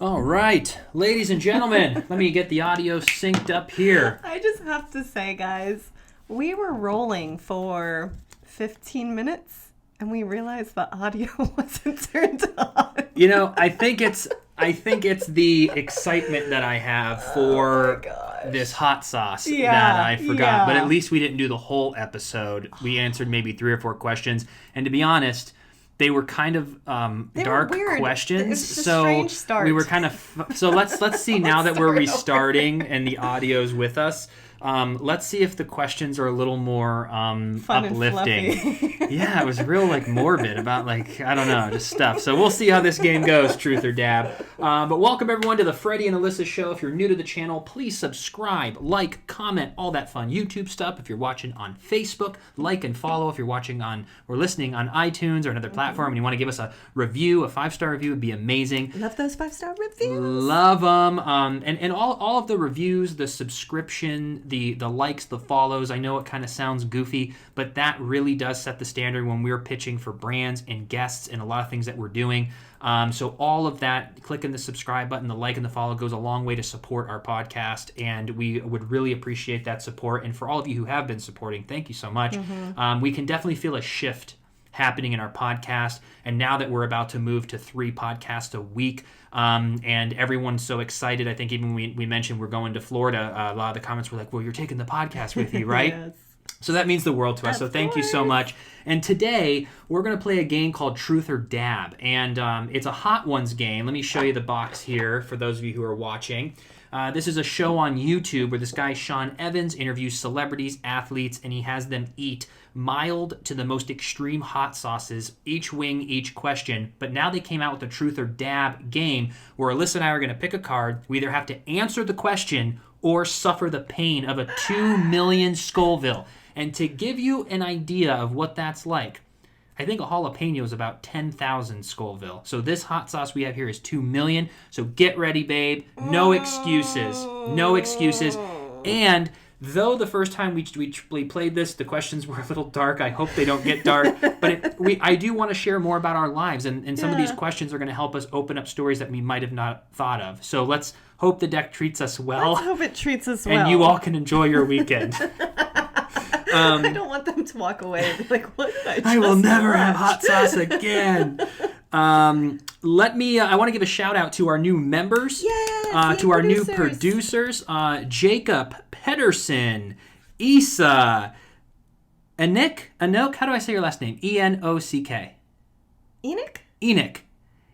All right, ladies and gentlemen, let me get the audio synced up here. I just have to say, guys, we were rolling for 15 minutes and we realized the audio wasn't turned on. You know, I think it's the excitement that I have for this hot sauce that I forgot. But at least we didn't do the whole episode. We answered maybe 3 or 4 questions, and to be honest, they were kind of dark questions. It's a strange start. We were kind of so let's see now that we're restarting and the audio's with us. Let's see if the questions are a little more Fun uplifting. and fluffy. Yeah, it was real morbid about I don't know, just stuff. So we'll see how this game goes, truth or dab. But welcome everyone to the Freddie and Alyssa Show. If you're new to the channel, please subscribe, like, comment, all that fun YouTube stuff. If you're watching on Facebook, like and follow. If you're watching on or listening on iTunes or another platform and you want to give us a review, a 5-star review would be amazing. Love those 5-star reviews. Love them. And all of the reviews, the subscription, the likes, the follows. I know it kind of sounds goofy, but that really does set the standard when we're pitching for brands and guests and a lot of things that we're doing. So all of that, clicking the subscribe button, the like and the follow goes a long way to support our podcast, and we would really appreciate that support. And for all of you who have been supporting, thank you so much. We can definitely feel a shift happening in our podcast, and now that we're about to move to 3 podcasts a week, and everyone's so excited. I think even we mentioned we're going to Florida. A lot of the comments were like, well, you're taking the podcast with you, right? Yes. So that means the world to us. So thank you so much. And today we're going to play a game called Truth or Dab, and it's a Hot Ones game. Let me show you the box here for those of you who are watching. This is a show on YouTube where this guy, Sean Evans, interviews celebrities, athletes, and he has them eat mild to the most extreme hot sauces, each wing, each question. But now they came out with a Truth or Dab game where Alyssa and I are going to pick a card. We either have to answer the question or suffer the pain of a 2 million Scoville. And to give you an idea of what that's like, I think a jalapeno is about 10,000 Scoville. So this hot sauce we have here is 2 million. So get ready, babe. No excuses. No excuses. And though the first time we played this, the questions were a little dark. I hope they don't get dark. But I do want to share more about our lives. And some of these questions are going to help us open up stories that we might have not thought of. So let's hope the deck treats us well. Let's hope it treats us well. And you all can enjoy your weekend. I don't want them to walk away and be like, what did I will never have hot sauce again. I want to give a shout out to our new members. Yes, to our new producers. Jacob Pedersen, Issa, Anok, how do I say your last name? Enock. Enoch.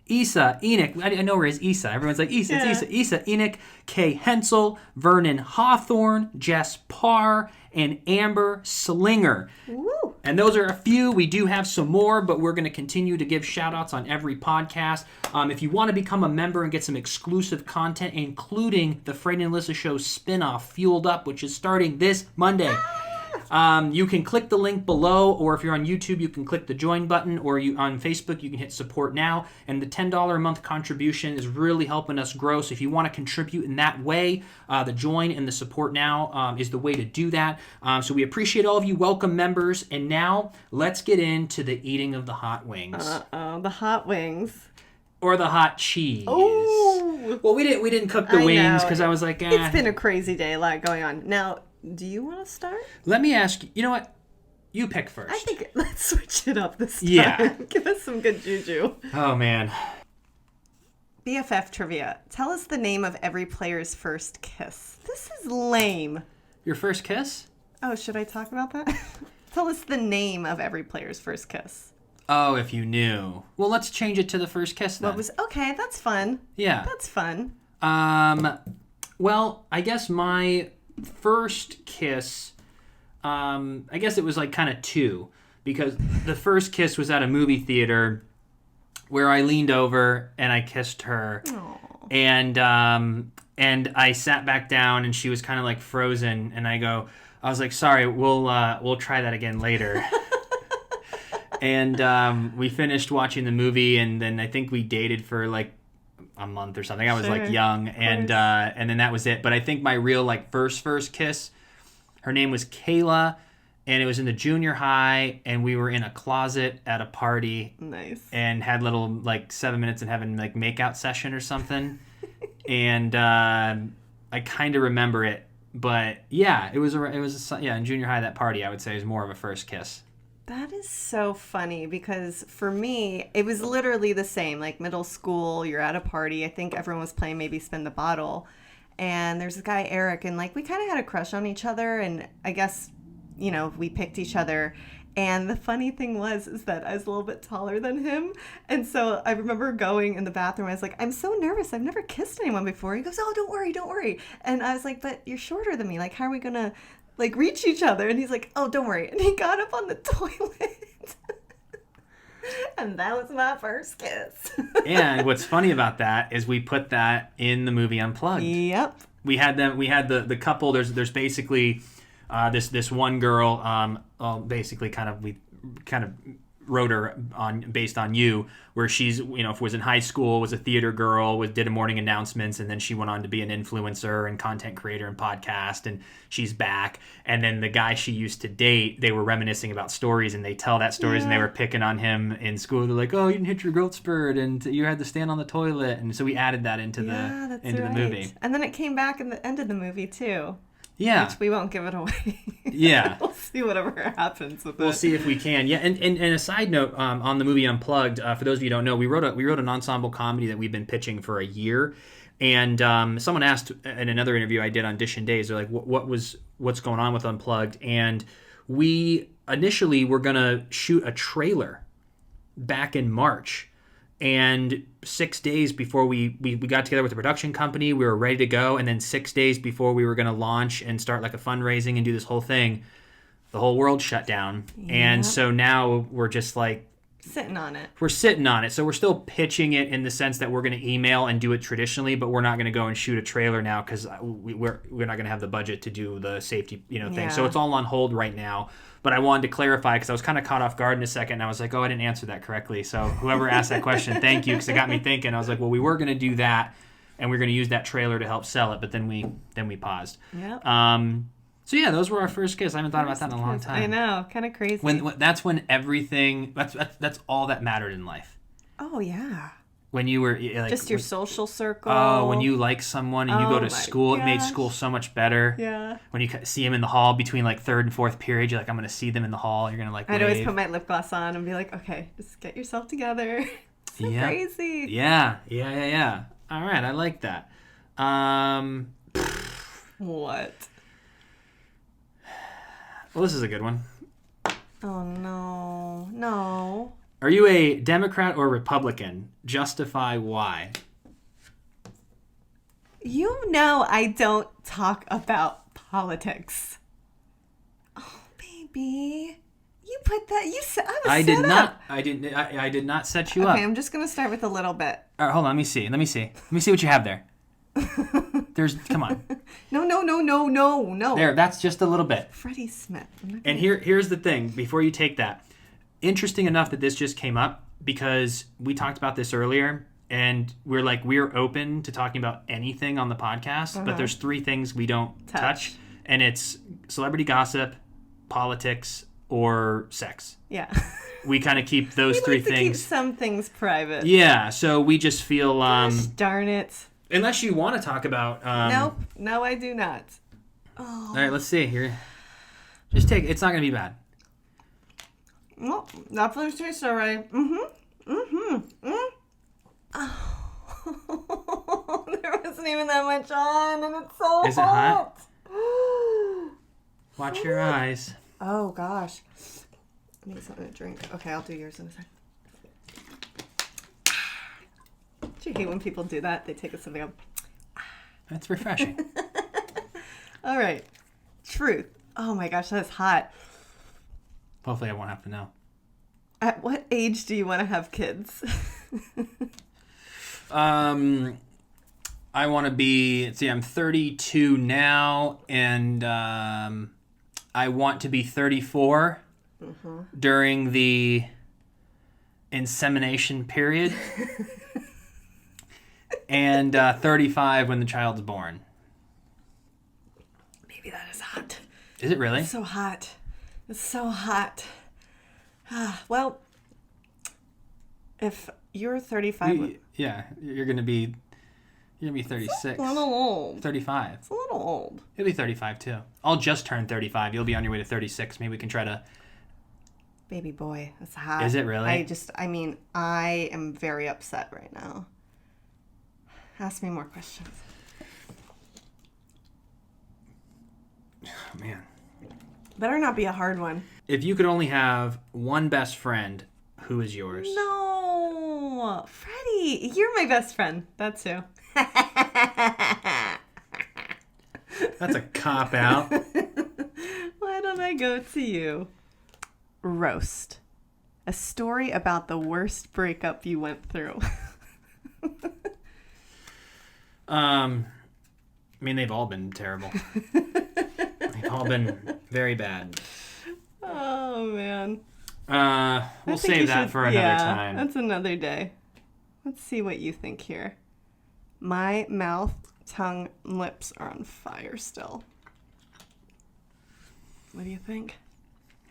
Issa, Enoch. I know where is Issa. Everyone's like, Issa, it's Issa. Issa, Enoch, Kay Hensel, Vernon Hawthorne, Jess Parr, and Amber Slinger. Woo. And those are a few. We do have some more, but we're going to continue to give shout-outs on every podcast. If you want to become a member and get some exclusive content, including the Freddie and Alyssa Show spin-off, Fueled Up, which is starting this Monday. You can click the link below, or if you're on YouTube, you can click the join button, or on Facebook, you can hit support now. And the $10 a month contribution is really helping us grow. So if you want to contribute in that way, the join and the support now is the way to do that. So we appreciate all of you. Welcome, members. And now let's get into the eating of the hot wings. The hot wings. Or the hot cheese. Oh. Well, we didn't cook the wings because I was like, It's been a crazy day, a lot going on. Now, do you want to start? Let me ask you. You know what? You pick first. I think let's switch it up this time. Yeah. Give us some good juju. Oh, man. BFF trivia. Tell us the name of every player's first kiss. This is lame. Your first kiss? Oh, should I talk about that? Tell us the name of every player's first kiss. Oh, if you knew. Well, let's change it to the first kiss then. Okay, that's fun. Yeah. That's fun. Well, I guess my first kiss, I guess it was like kind of 2, because the first kiss was at a movie theater where I leaned over and I kissed her. Aww. And I sat back down and she was kind of like frozen, and I was like, sorry, we'll try that again later. And we finished watching the movie, and then I think we dated for like a month or something. I was like young, and then that was it. But I think my real like first kiss, her name was Kayla, and it was in the junior high, and we were in a closet at a party. Nice. And had little like 7 minutes in heaven like makeout session or something. and I kind of remember it. But yeah, it was in junior high. That party, I would say, is more of a first kiss. That is so funny because for me, it was literally the same. Like middle school, you're at a party. I think everyone was playing maybe Spin the Bottle. And there's this guy, Eric, and like we kind of had a crush on each other. And I guess, we picked each other. And the funny thing is that I was a little bit taller than him. And so I remember going in the bathroom. I was like, I'm so nervous. I've never kissed anyone before. He goes, oh, don't worry, don't worry. And I was like, but you're shorter than me. Like, how are we going to reach each other? And he's like, oh, don't worry. And he got up on the toilet. And that was my first kiss. And what's funny about that is we put that in the movie Unplugged. Yep. We had the couple. There's basically this one girl. Basically, we kind of wrote her based on you, where she's was in high school, was a theater girl, did a morning announcements, and then she went on to be an influencer and content creator and podcast, and she's back. And then the guy she used to date, they were reminiscing about stories, and they tell that stories, and they were picking on him in school. They're like, oh, you didn't hit your growth spurt, and you had to stand on the toilet, and so we added that into the movie. And then it came back in the end of the movie too. Yeah. Which we won't give it away. Yeah. We'll see whatever happens with it. We'll see if we can. Yeah, and a side note on the movie Unplugged, for those of you who don't know, we wrote an ensemble comedy that we've been pitching for a year. And someone asked in another interview I did on Dish and Days, they're like, what's going on with Unplugged? And we initially were going to shoot a trailer back in March. And 6 days before we got together with the production company, we were ready to go. And then 6 days before we were going to launch and start like a fundraising and do this whole thing, the whole world shut down. Yep. And so now we're just like... sitting on it. We're sitting on it. So we're still pitching it in the sense that we're going to email and do it traditionally, but we're not going to go and shoot a trailer now because we're not going to have the budget to do the safety thing. Yeah. So it's all on hold right now. But I wanted to clarify because I was kind of caught off guard in a second. And I was like, oh, I didn't answer that correctly. So whoever asked that question, thank you, because it got me thinking. I was like, well, we were going to do that, and we are going to use that trailer to help sell it. But then we paused. Yep. So yeah, those were our first kiss. I haven't thought about that in a long time. I know, kind of crazy. That's when everything. That's all that mattered in life. Oh yeah. When you were like, just your social circle. Oh, when you like someone and you go to school, it made school so much better. Yeah. When you see them in the hall between like third and fourth period, you're like, I'm going to see them in the hall. You're going to like. I'd always put my lip gloss on and be like, okay, just get yourself together. So crazy. Yeah. All right, I like that. What? Well, this is a good one. Oh no. Are you a Democrat or Republican? Justify why. I don't talk about politics. Oh, baby. You put that. You said I was set up. I did not set you up. Okay, I'm just gonna start with a little bit. All right, hold on. Let me see what you have there. Come on. No. There, that's just a little bit. Freddie Smith. And here's the thing. Before you take that, interesting enough that this just came up because we talked about this earlier, and we're open to talking about anything on the podcast, but there's 3 things we don't touch, and it's celebrity gossip, politics, or sex. Yeah. We kind of keep those 3 things. Keep some things private. Yeah. So we just feel. Gosh, darn it. Unless you want to talk about. Nope. No, I do not. Oh. All right. Let's see here. Just take. It's not gonna be bad. No, that first tastes alright. Oh, there wasn't even that much on, and it's so Is it hot? Watch your eyes. Oh gosh. I need something to drink. Okay, I'll do yours in a second. Do you hate when people do that? They take a sip and go. That's refreshing. All right. Truth. Oh my gosh, that's hot. Hopefully I won't have to know. At what age do you want to have kids? I want to be, I'm 32 now, and I want to be 34 during the insemination period, and 35 when the child's born. Maybe that is hot. Is it really? It's so hot. It's so hot. Well, if you're 35... you're going to be You're going to be 36. A little old. 35. It's a little old. You'll be 35, too. I'll just turn 35. You'll be on your way to 36. Maybe we can try to... Baby boy, that's hot. Is it really? I am very upset right now. Ask me more questions. Oh, man. Better not be a hard one. If you could only have one best friend, who is yours? No. Freddie, you're my best friend. That's who. That's a cop-out. Why don't I go to you? Roast. A story about the worst breakup you went through. They've all been terrible. They've all been very bad. Oh, man. We'll save that for another time. That's another day. Let's see what you think here. My mouth, tongue, and lips are on fire still. What do you think?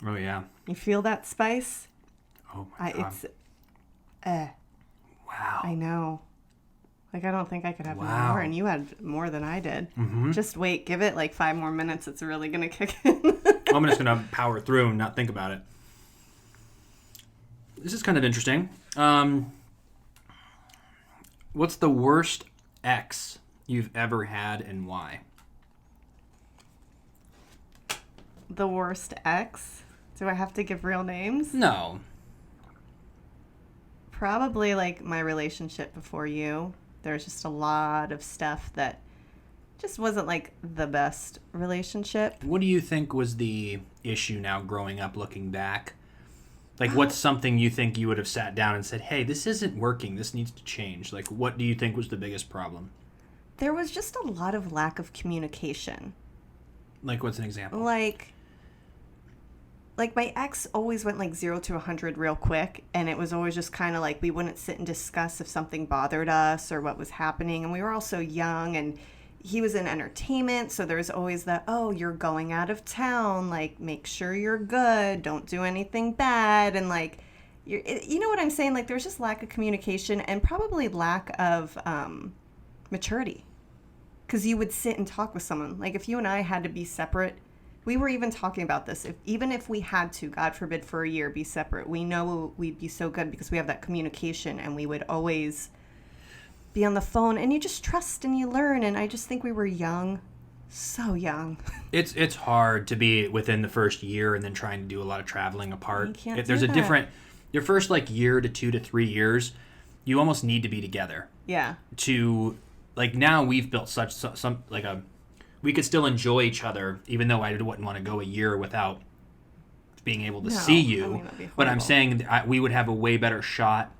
Oh, yeah. You feel that spice? Oh, my God. Wow. I know. I don't think I could have Wow. more, and you had more than I did. Mm-hmm. Just wait. Give it 5 more minutes. It's really going to kick in. I'm just going to power through and not think about it. This is kind of interesting. What's the worst ex you've ever had and why? The worst ex? Do I have to give real names? No. Probably my relationship before you. There's just a lot of stuff that just wasn't the best relationship. What do you think was the issue now growing up looking back? What's something you think you would have sat down and said, hey, this isn't working. This needs to change. What do you think was the biggest problem? There was just a lot of lack of communication. What's an example? My ex always went 0 to 100 real quick, and it was always just kind of we wouldn't sit and discuss if something bothered us or what was happening, and we were all so young, and he was in entertainment, so there's always that, oh, you're going out of town, make sure you're good, don't do anything bad, and you know what I'm saying? There's just lack of communication and probably lack of maturity, because you would sit and talk with someone. If you and I had to be separate, we were even talking about this. Even if we had to, God forbid, for a year be separate, we know we'd be so good because we have that communication, and we would always be on the phone, and you just trust and you learn. And I just think we were young, so young. It's hard to be within the first year and then trying to do a lot of traveling apart. You can't If there's do a that. different, your first year to 2 to 3 years, you almost need to be together. Yeah. To now we've built we could still enjoy each other, even though I wouldn't want to go a year without being able to see you. that'd be But I'm horrible. saying that we would have a way better shot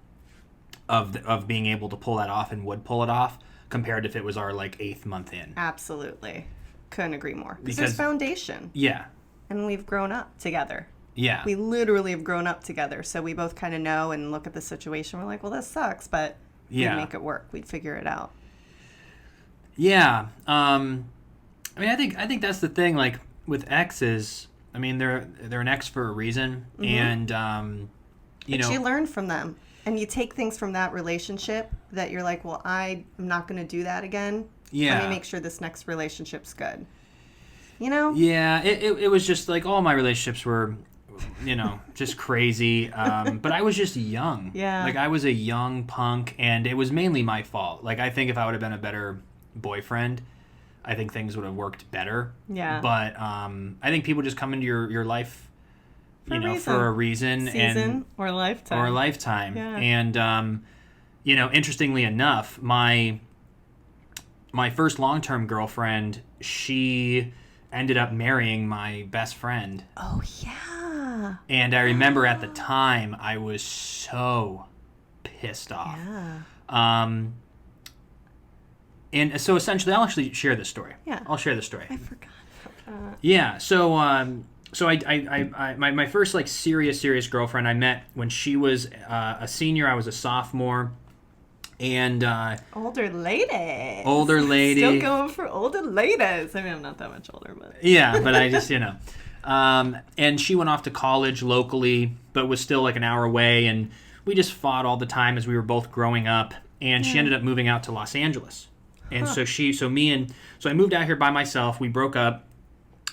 of being able to pull that off, and would pull it off, compared if it was our 8th month in. Absolutely. Couldn't agree more. Because Because- there's foundation. Yeah. And we've grown up together. Yeah. We literally have grown up together. So we both kind of know and look at the situation. We're like, well, this sucks, but Yeah. we'd make it work. We'd figure it out. Yeah. I think that's the thing. With exes, they're an ex for a reason, and But you learn from them. And you take things from that relationship that you're like, well, I'm not going to do that again. Yeah. Let me make sure this next relationship's good. You know? Yeah. It was just all my relationships were, just crazy. But I was just young. Yeah. I was a young punk, and it was mainly my fault. I think if I would have been a better boyfriend, I think things would have worked better. Yeah. But I think people just come into your life, For for a reason. Season or lifetime. Or a lifetime. Yeah. And, interestingly enough, my first long-term girlfriend, she ended up marrying my best friend. Oh, yeah. And I remember at the time, I was so pissed off. Yeah. And so essentially, I'll actually share this story. Yeah. I'll share the story. I forgot about that. Yeah. So my first serious girlfriend I met when she was a senior. I was a sophomore, and Older lady. older lady. Still going for older ladies. I'm not that much older, but. Yeah, but I just and she went off to college locally, but was still an hour away, and we just fought all the time as we were both growing up. And she ended up moving out to Los Angeles. And so I moved out here by myself. We broke up.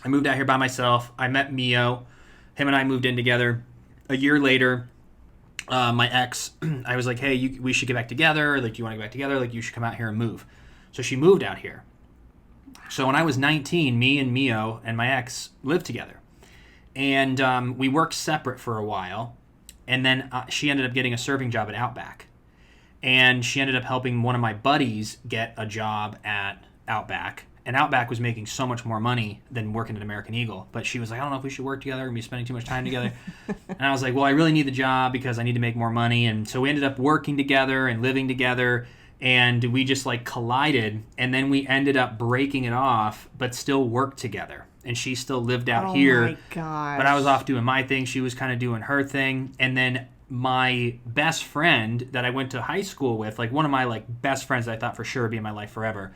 I moved out here by myself. I met Mio. Him and I moved in together. A year later, my ex, I was like, hey, we should get back together. Like, do you want to get back together? Like, you should come out here and move. So she moved out here. So when I was 19, me and Mio and my ex lived together. And we worked separate for a while. And then she ended up getting a serving job at Outback. And she ended up helping one of my buddies get a job at Outback. And Outback was making so much more money than working at American Eagle. But she was like, I don't know if we should work together. We're going to be spending too much time together. And I was like, well, I really need the job because I need to make more money. And so we ended up working together and living together. And we just like collided. And then we ended up breaking it off, but still worked together. And she still lived out here. Oh my gosh. But I was off doing my thing. She was kind of doing her thing. And then my best friend that I went to high school with, like one of my like best friends that I thought for sure would be in my life forever,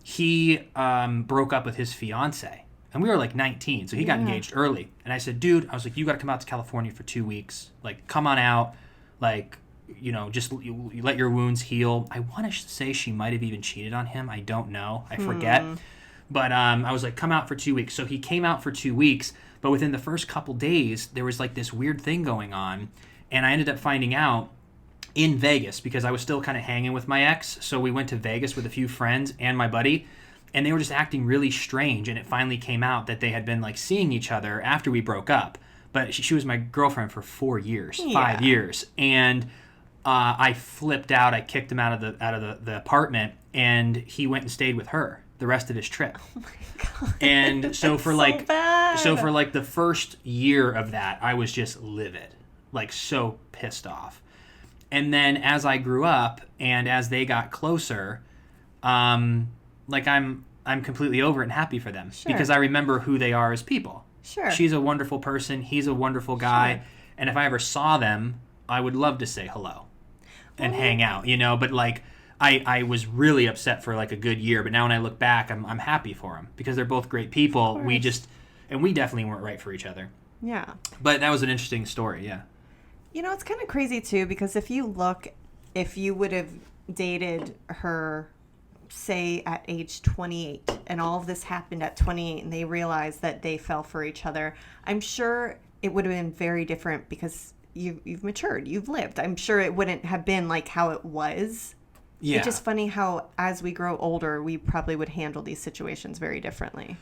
he broke up with his fiance. And we were like 19, so he got engaged early. And I said, dude, I was like, you got to come out to California for 2 weeks. Like, come on out. Like, you know, just you let your wounds heal. I want to say she might have even cheated on him. I don't know. I forget. But I was like, come out for 2 weeks. So he came out for 2 weeks. But within the first couple days, there was like this weird thing going on. And I ended up finding out in Vegas because I was still kind of hanging with my ex. So we went to Vegas with a few friends and my buddy. And they were just acting really strange. And it finally came out that they had been like seeing each other after we broke up. But she was my girlfriend for 4 years, 5 years. And I flipped out. I kicked him out of the apartment. And he went and stayed with her the rest of his trip. Oh my God. And so for like bad. so for like the first year of that, I was just livid. Like so pissed off. And then as I grew up and as they got closer, like I'm completely over it and happy for them because I remember who they are as people. Sure. She's a wonderful person. He's a wonderful guy. Sure. And if I ever saw them, I would love to say hello and hang out, you know, but like I was really upset for like a good year, but now when I look back, I'm happy for them because they're both great people. We definitely weren't right for each other. Yeah. But that was an interesting story, yeah. You know, it's kind of crazy too because if you would have dated her, say at age 28 and all of this happened at 28 and they realized that they fell for each other, I'm sure it would have been very different because you've matured, you've lived. I'm sure it wouldn't have been like how it was. Yeah. It's just funny how as we grow older, we probably would handle these situations very differently.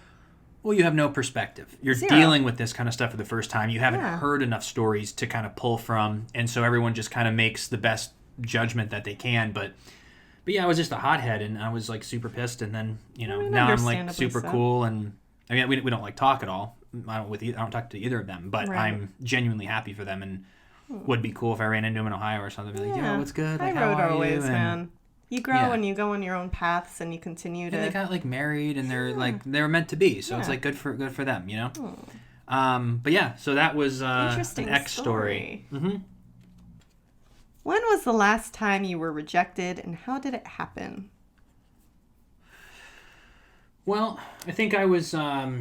Well, you have no perspective. You're dealing with this kind of stuff for the first time. You haven't heard enough stories to kind of pull from, and so everyone just kind of makes the best judgment that they can. But yeah, I was just a hothead, and I was like super pissed. And then now I'm like super cool, and I mean we don't like talk at all. I don't talk to either of them, but I'm genuinely happy for them, and would be cool if I ran into them in Ohio or something. Be like, yo, what's good? Like, how are you? Man. You grow and you go on your own paths and you continue to. And they got like married and they're like they were meant to be, so it's like good for them, you know. But yeah, so that was interesting an X story. Mm-hmm. When was the last time you were rejected, and how did it happen? Well, I think I was. We're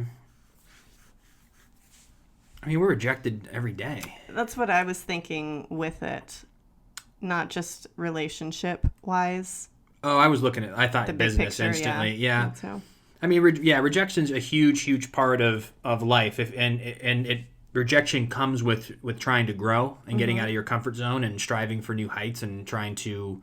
rejected every day. That's what I was thinking with it. Not just relationship-wise. Oh, I was looking at... I thought business picture, instantly. Yeah. So. I mean, rejection's a huge, huge part of life. Rejection comes with trying to grow and getting out of your comfort zone and striving for new heights and trying to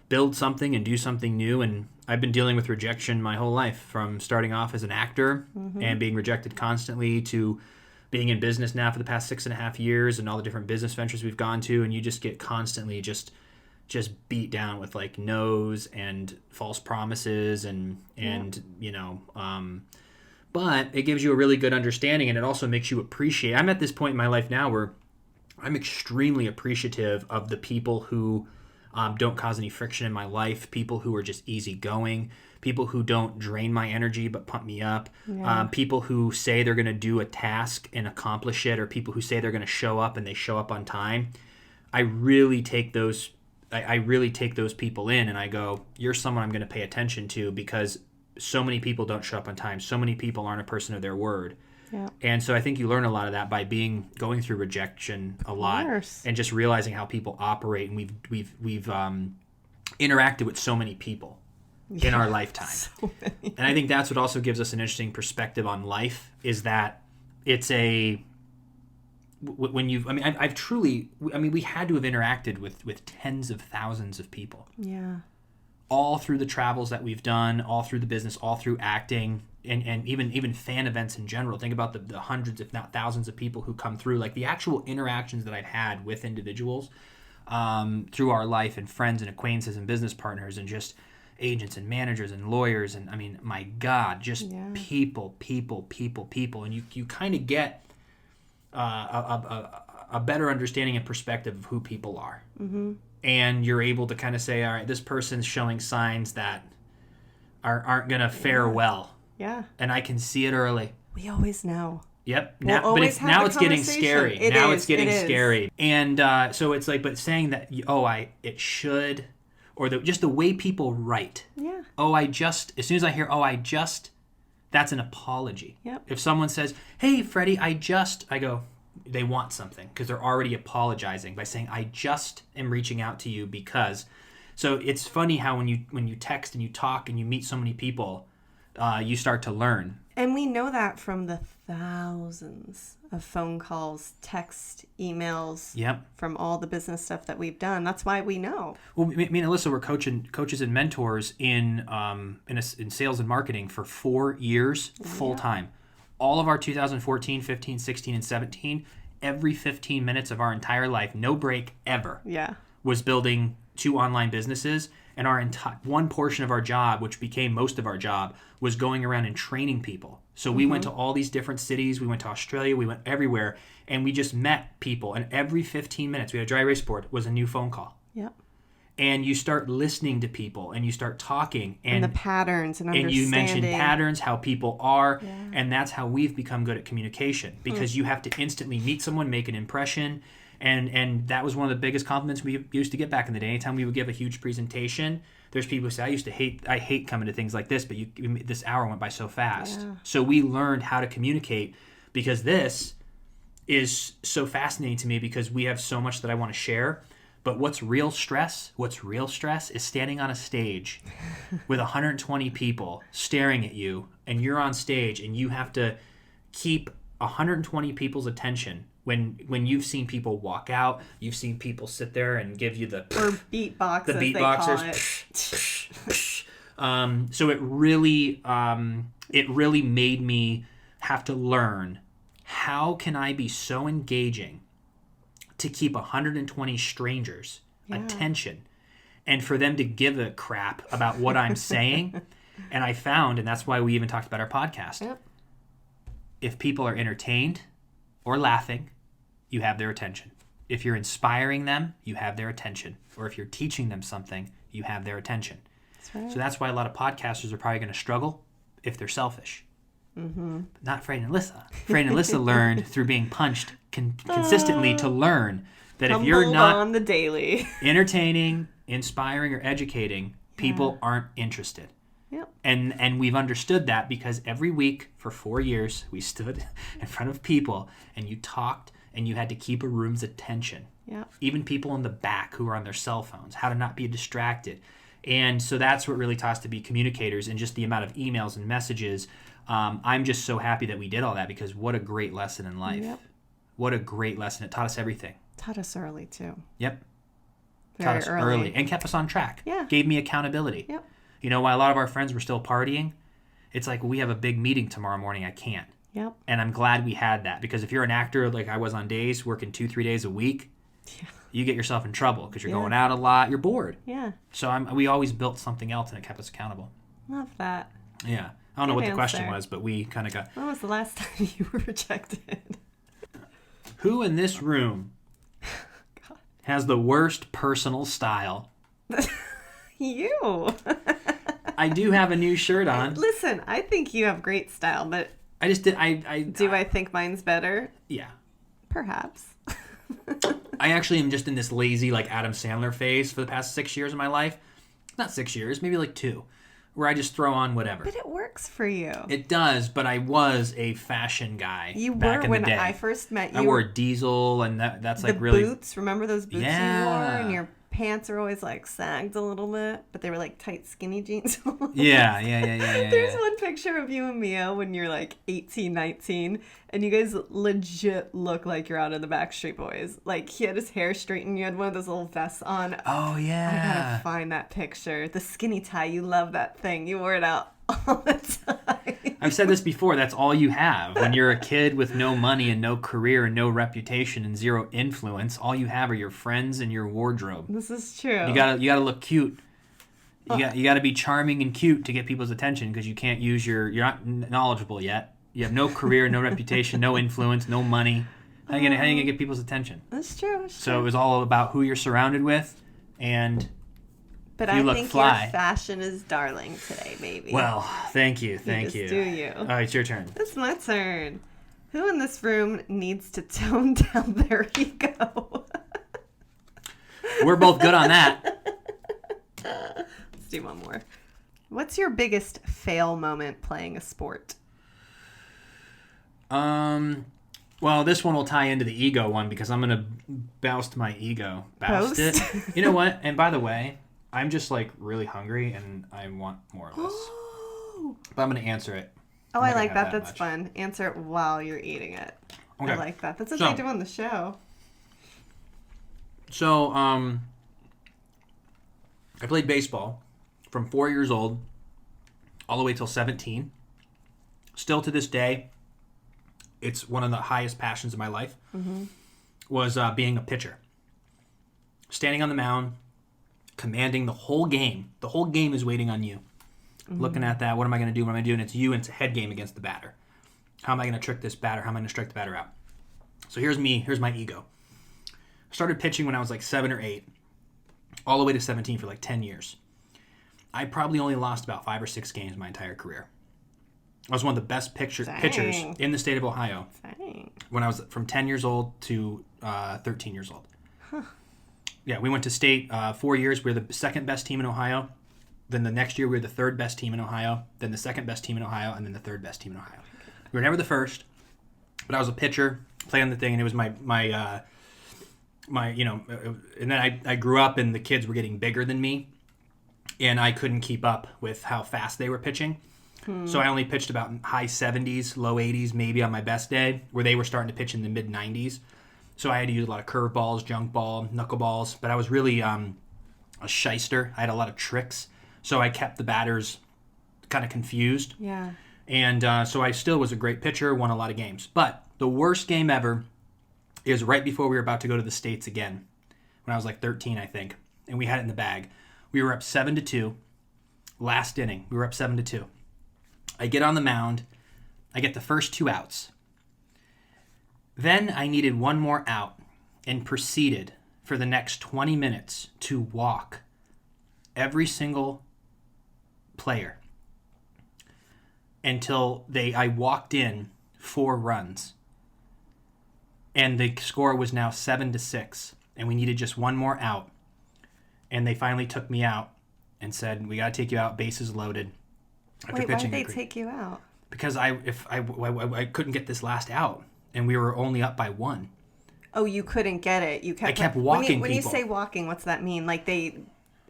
build something and do something new. And I've been dealing with rejection my whole life, from starting off as an actor and being rejected constantly to being in business now for the past 6.5 years and all the different business ventures we've gone to, and you just get constantly just beat down with like no's and false promises and but it gives you a really good understanding, and it also makes you appreciate. I'm at this point in my life now where I'm extremely appreciative of the people who don't cause any friction in my life, people who are just easygoing, people who don't drain my energy but pump me up, people who say they're going to do a task and accomplish it, or people who say they're going to show up and they show up on time. I really take those people in, and I go, you're someone I'm going to pay attention to, because so many people don't show up on time. So many people aren't a person of their word. Yeah. And so I think you learn a lot of that by going through rejection a lot, and just realizing how people operate. And we've interacted with so many people in our lifetime. So many. And I think that's what also gives us an interesting perspective on life, is that it's when you've, I've truly, we had to have interacted with tens of thousands of people. Yeah. All through the travels that we've done, all through the business, all through acting, and even fan events in general. Think about the hundreds, if not thousands of people who come through, like the actual interactions that I've had with individuals through our life, and friends and acquaintances and business partners and just agents and managers and lawyers. And my God, just people. And you kind of get a better understanding and perspective of who people are. Mm-hmm. And you're able to kind of say, all right, this person's showing signs that aren't going to fare well. Yeah. And I can see it early. We always know. Yep. Now It's getting scary. It's getting scary. And so it's like, but saying that, it should, or just the way people write. Yeah. As soon as I hear, that's an apology. Yep. If someone says, hey, Freddie, I go, they want something, because they're already apologizing by saying, I just am reaching out to you because. So it's funny how when you text and you talk and you meet so many people, you start to learn. And we know that from the thousands of phone calls, text, emails, from all the business stuff that we've done. That's why we know. Well, me and Alyssa were coaches and mentors in sales and marketing for 4 years full time. All of our 2014, 15, 16, and 17, every 15 minutes of our entire life, no break ever, was building 2 online businesses. And our one portion of our job, which became most of our job, was going around and training people. So we went to all these different cities. We went to Australia. We went everywhere. And we just met people. And every 15 minutes, we had a dry erase board, was a new phone call. Yep. And you start listening to people and you start talking. And the patterns and understanding. And you mentioned patterns, how people are. Yeah. And that's how we've become good at communication. Because you have to instantly meet someone, make an impression. And that was one of the biggest compliments we used to get back in the day. Anytime we would give a huge presentation, there's people who say, I hate coming to things like this, but this hour went by so fast. Yeah. So we learned how to communicate, because this is so fascinating to me, because we have so much that I want to share. But what's real stress is standing on a stage with 120 people staring at you, and you're on stage and you have to keep 120 people's attention. When you've seen people walk out, you've seen people sit there and give you the beatbox, the beatboxers. So it really made me have to learn, how can I be so engaging to keep 120 strangers attention, and for them to give a crap about what I'm saying. And I found, and that's why we even talked about our podcast. If people are entertained or laughing, you have their attention. If you're inspiring them, you have their attention. Or if you're teaching them something, you have their attention. That's right. So that's why a lot of podcasters are probably going to struggle if they're selfish. Mm-hmm. But not Freddie and Alyssa. Freddie and Alyssa learned through being punched consistently to learn that if you're not on the daily entertaining, inspiring, or educating, people aren't interested. Yep. And we've understood that, because every week for 4 years we stood in front of people and you talked, and you had to keep a room's attention. Yeah. Even people in the back who are on their cell phones, how to not be distracted. And so that's what really taught us to be communicators, and just the amount of emails and messages. I'm just so happy that we did all that, because what a great lesson in life. Yep. What a great lesson. It taught us everything. Taught us early, too. Yep. Taught us early. And kept us on track. Yeah. Gave me accountability. Yep. You know, while a lot of our friends were still partying, it's like, we have a big meeting tomorrow morning. I can't. Yep. And I'm glad we had that, because if you're an actor like I was on days, working 2-3 days a week, you get yourself in trouble, because you're going out a lot, you're bored. Yeah. So we always built something else, and it kept us accountable. Love that. Yeah. I don't know what the question was, but we kind of got... When was the last time you were rejected? Who in this room has the worst personal style? You. I do have a new shirt on. Listen, I think you have great style, but... I just did. I think mine's better? Yeah. Perhaps. I actually am just in this lazy, like, Adam Sandler phase for the past 6 years of my life. Not 6 years, maybe like 2, where I just throw on whatever. But it works for you. It does, but I was a fashion guy. You back were in when the day. I first met you. I wore Diesel, and that's like the really boots. Remember those boots you wore, and your pants are always like sagged a little bit, but they were like tight, skinny jeans. Yeah. There's one picture of you and Mia when you're like 18, 19, and you guys legit look like you're out of the Backstreet Boys. Like, he had his hair straightened, you had one of those little vests on. Oh, yeah. I gotta find that picture. The skinny tie, you love that thing. You wore it out all the time. I've said this before, that's all you have. When you're a kid with no money and no career and no reputation and zero influence, all you have are your friends and your wardrobe. This is true. You gotta look cute. You gotta be charming and cute to get people's attention, because you can't use you're not knowledgeable yet. You have no career, no reputation, no influence, no money. How are you gonna get people's attention? That's true. So it was all about who you're surrounded with, and but you I look think fly. Your fashion is darling today, baby. Well, thank you. Do you? All right, it's your turn. It's my turn. Who in this room needs to tone down their ego? We're both good on that. Let's do one more. What's your biggest fail moment playing a sport? Well, this one will tie into the ego one, because I'm gonna boust my ego. Boust it. You know what? And by the way, I'm just like really hungry and I want more of this. But I'm gonna answer it. Oh, I like that. That's fun. Answer it while you're eating it. Okay. I like that. That's what they do on the show. So, I played baseball from 4 years old all the way till 17. Still to this day, it's one of the highest passions of my life. Was being a pitcher. Standing on the mound, commanding the whole game. The whole game is waiting on you. Looking at that, what am I going to do? What am I going to do? And it's you, and it's a head game against the batter. How am I going to trick this batter? How am I going to strike the batter out? So here's me. Here's my ego. I started pitching when I was like 7 or 8, all the way to 17 for like 10 years. I probably only lost about 5 or 6 games my entire career. I was one of the best pitchers in the state of Ohio. Dang. When I was from 10 years old to 13 years old. Yeah, we went to state 4 years. We were the second best team in Ohio. Then the next year, we were the third best team in Ohio. Then the second best team in Ohio. And then the third best team in Ohio. We were never the first. But I was a pitcher, playing the thing, and it was my and then I grew up, and the kids were getting bigger than me. And I couldn't keep up with how fast they were pitching. So I only pitched about high 70s, low 80s, maybe on my best day, where they were starting to pitch in the mid 90s. So I had to use a lot of curveballs, junk ball, knuckleballs. But I was really a shyster. I had a lot of tricks. So I kept the batters kind of confused. Yeah. And so I still was a great pitcher, won a lot of games. But the worst game ever is right before we were about to go to the States again, when I was like 13, I think. And we had it in the bag. We were up 7-2. Last inning, we were up 7-2. I get on the mound. I get the first 2 outs. Then I needed one more out and proceeded for the next 20 minutes to walk every single player until I walked in 4 runs. And the score was now 7-6. And we needed just one more out. And they finally took me out and said, "We got to take you out, bases loaded." Wait, why did they take you out? Because I couldn't get this last out, and we were only up by 1. Oh, you couldn't get it. I kept walking. When you say walking, what's that mean? Like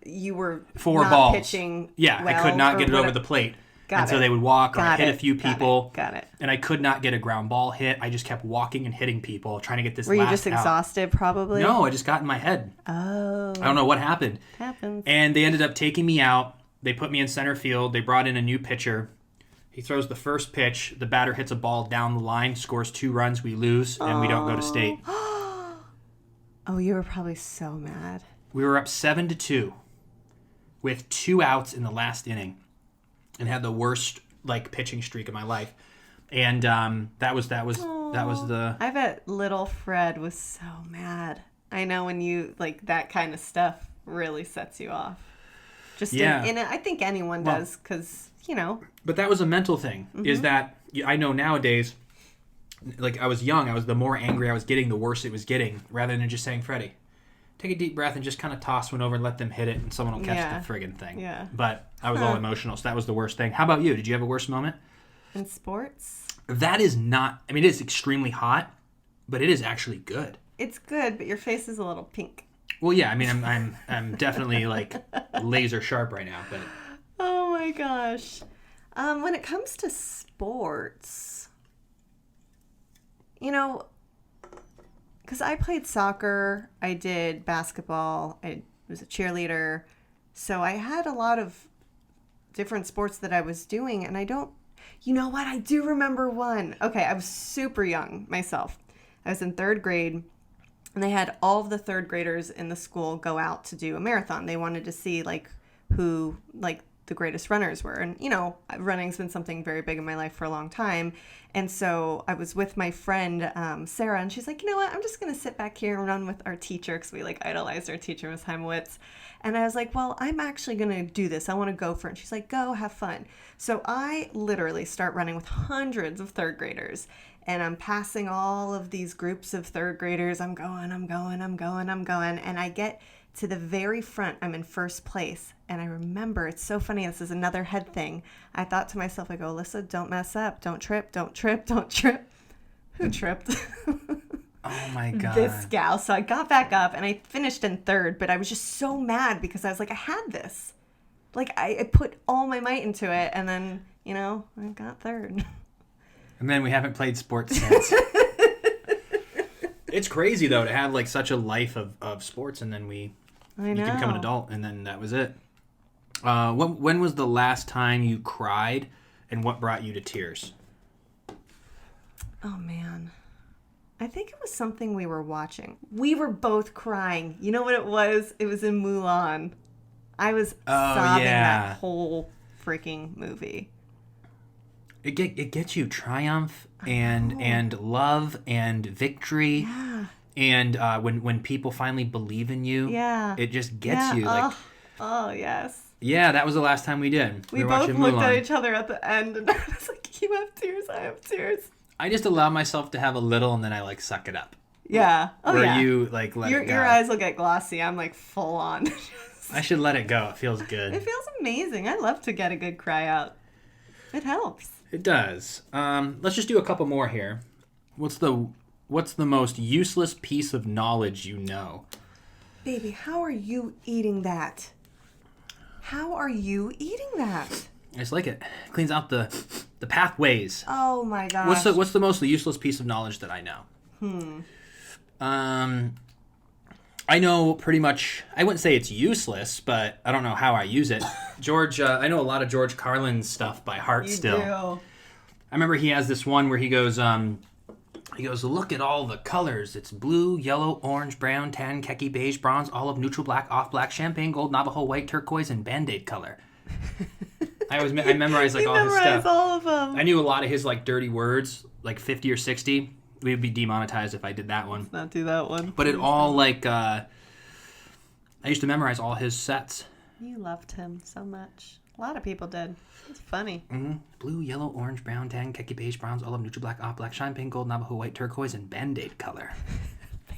you were 4 not balls pitching. Yeah, well, I could not get it over the plate. So they would walk, or I hit a few people. Got it. And I could not get a ground ball hit. I just kept walking and hitting people, trying to get this last out. Were you just exhausted, probably? No, I just got in my head. Oh. I don't know what happened. Happens. And they ended up taking me out. They put me in center field. They brought in a new pitcher. He throws the first pitch. The batter hits a ball down the line, scores 2 runs. We lose, and we don't go to state. Oh, you were probably so mad. We were up 7-2 with 2 outs in the last inning, and had the worst pitching streak of my life. And that was the. I bet little Fred was so mad. I know when you that kind of stuff really sets you off. Just I think anyone does, because But that was a mental thing. Is that I know nowadays, I was young, the more angry I was getting, the worse it was getting. Rather than just saying, "Freddie, take a deep breath and just kind of toss one over and let them hit it, and someone will catch the friggin' thing." Yeah. But I was all emotional, so that was the worst thing. How about you? Did you have a worst moment? In sports? That is not. I mean, it is extremely hot, but it is actually good. It's good, but your face is a little pink. Well, yeah, I mean, I'm definitely like laser sharp right now, but Oh my gosh. When it comes to sports, you know, because I played soccer, I did basketball, I was a cheerleader, so I had a lot of different sports that I was doing, and I don't, you know what, I do remember one. Okay, I was super young myself. I was in third grade, and they had all of the third graders in the school go out to do a marathon. They wanted to see like who like the greatest runners were. And you know, running's been something very big in my life for a long time. And so I was with my friend Sarah, and she's like, you know what, I'm just gonna sit back here and run with our teacher, because we like idolized our teacher, Miss Heimowitz. And I was like, well, I'm actually gonna do this, I want to go for it. And she's like, go, have fun. So I literally start running with hundreds of third graders, and I'm passing all of these groups of third graders. I'm going, and I get to the very front. I'm in first place. And I remember, it's so funny, this is another head thing. I thought to myself, I go, Alyssa, don't mess up. Don't trip, don't trip, don't trip. Who tripped? oh my God. This gal. So I got back up and I finished in third, but I was just so mad because I was like, I had this. Like, I put all my might into it, and then, you know, I got third. And then we haven't played sports since. It's crazy, though, to have like such a life of sports, and then you can become an adult, and then that was it. When was the last time you cried, and what brought you to tears? Oh, man. I think it was something we were watching. We were both crying. You know what it was? It was in Mulan. I was sobbing that whole freaking movie. It gets you triumph and love and victory. Yeah. And when people finally believe in you, it just gets you. Like, oh, yes. Yeah, that was the last time we did. We both looked at each other at the end, and I was like, you have tears, I have tears. I just allow myself to have a little, and then I like suck it up. Yeah. Oh, where yeah. you like let it go. Your eyes will get glossy. I'm like full on. I should let it go. It feels good. It feels amazing. I love to get a good cry out. It helps. It does. Let's just do a couple more here. What's the most useless piece of knowledge you know? Baby, how are you eating that? How are you eating that? I just like it. Cleans out the pathways. Oh my gosh. What's the most useless piece of knowledge that I know? I know pretty much. I wouldn't say it's useless, but I don't know how I use it. George, I know a lot of George Carlin's stuff by heart still. Do. I remember he has this one where he goes, look at all the colors. It's blue, yellow, orange, brown, tan, khaki, beige, bronze, olive, neutral black, off black, champagne, gold, Navajo, white, turquoise, and Band-Aid color. I memorized like all his stuff. All of them. I knew a lot of his like dirty words, like 50 or 60. We'd be demonetized if I did that one. Let's not do that one. But it all like, I used to memorize all his sets. You loved him so much. A lot of people did. It's funny. Mm-hmm. Blue, yellow, orange, brown, tan, khaki, beige, bronze, olive, neutral black, off black, champagne, gold, Navajo, white, turquoise, and Band-Aid color.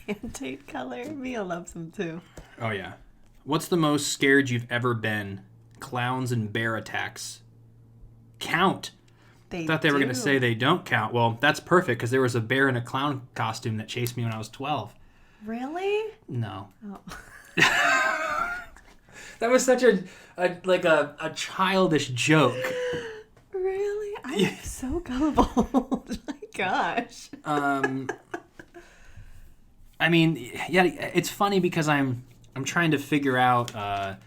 Band-Aid color? Mia loves him too. Oh, yeah. What's the most scared you've ever been? Clowns and bear attacks. Count. I thought they were going to say they don't count. Well, that's perfect, because there was a bear in a clown costume that chased me when I was 12. Really? No. Oh. That was such a childish joke. Really? I'm so gullible. Oh my gosh. I mean, yeah, it's funny because I'm trying to figure out. I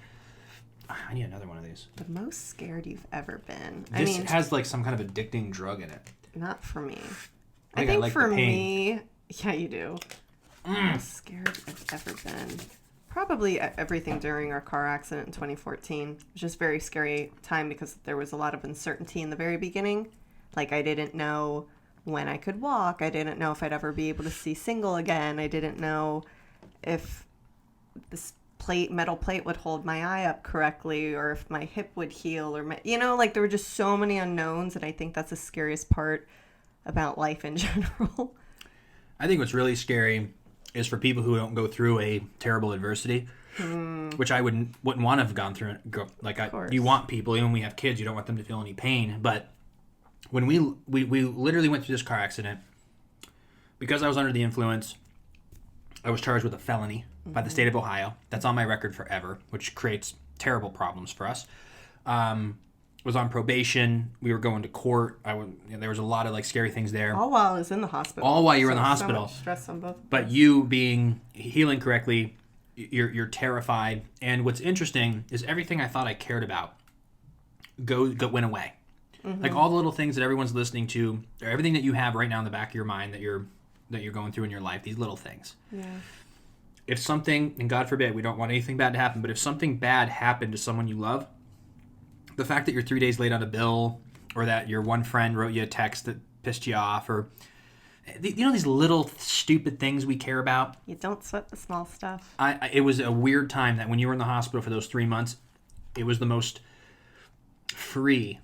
need another one of these. The most scared you've ever been. This has like some kind of addicting drug in it. Not for me. I think like for the pain. me, yeah, you do. Most scared I've ever been. Probably everything during our car accident in 2014. It was just a very scary time because there was a lot of uncertainty in the very beginning. Like, I didn't know when I could walk. I didn't know if I'd ever be able to see single again. I didn't know if this metal plate would hold my eye up correctly, or if my hip would heal, or like there were just so many unknowns, and I think that's the scariest part about life in general. I think what's really scary is for people who don't go through a terrible adversity, which I wouldn't want to have gone through. You want people, even when we have kids, you don't want them to feel any pain. But when we literally went through this car accident, because I was under the influence, I was charged with a felony by the state of Ohio. That's on my record forever, which creates terrible problems for us. Was on probation. We were going to court. There was a lot of like scary things there. All while I was in the hospital. All while you were in the hospital. So much stress on both. But you being healing correctly, you're terrified. And what's interesting is everything I thought I cared about went away. Mm-hmm. Like all the little things that everyone's listening to, or everything that you have right now in the back of your mind that you're going through in your life, these little things. Yeah. If something, and God forbid, we don't want anything bad to happen, but if something bad happened to someone you love, the fact that you're 3 days late on a bill, or that your one friend wrote you a text that pissed you off, or these little stupid things we care about. You don't sweat the small stuff. It was a weird time that when you were in the hospital for those 3 months, it was the most free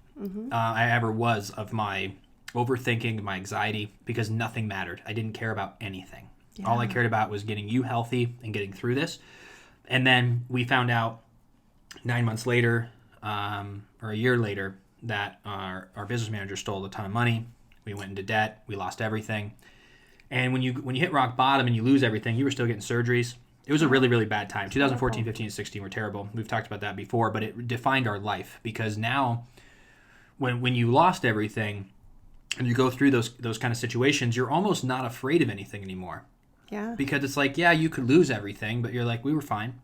I ever was of my overthinking, my anxiety, because nothing mattered. I didn't care about anything. Yeah. All I cared about was getting you healthy and getting through this. And then we found out 9 months later, or a year later, that our business manager stole a ton of money. We went into debt. We lost everything. And when you hit rock bottom and you lose everything, you were still getting surgeries. It was a really, really bad time. 2014, 15, and 16 were terrible. We've talked about that before, but it defined our life, because now when you lost everything and you go through those kind of situations, you're almost not afraid of anything anymore. Yeah. Because it's like, yeah, you could lose everything, but you're like, we were fine.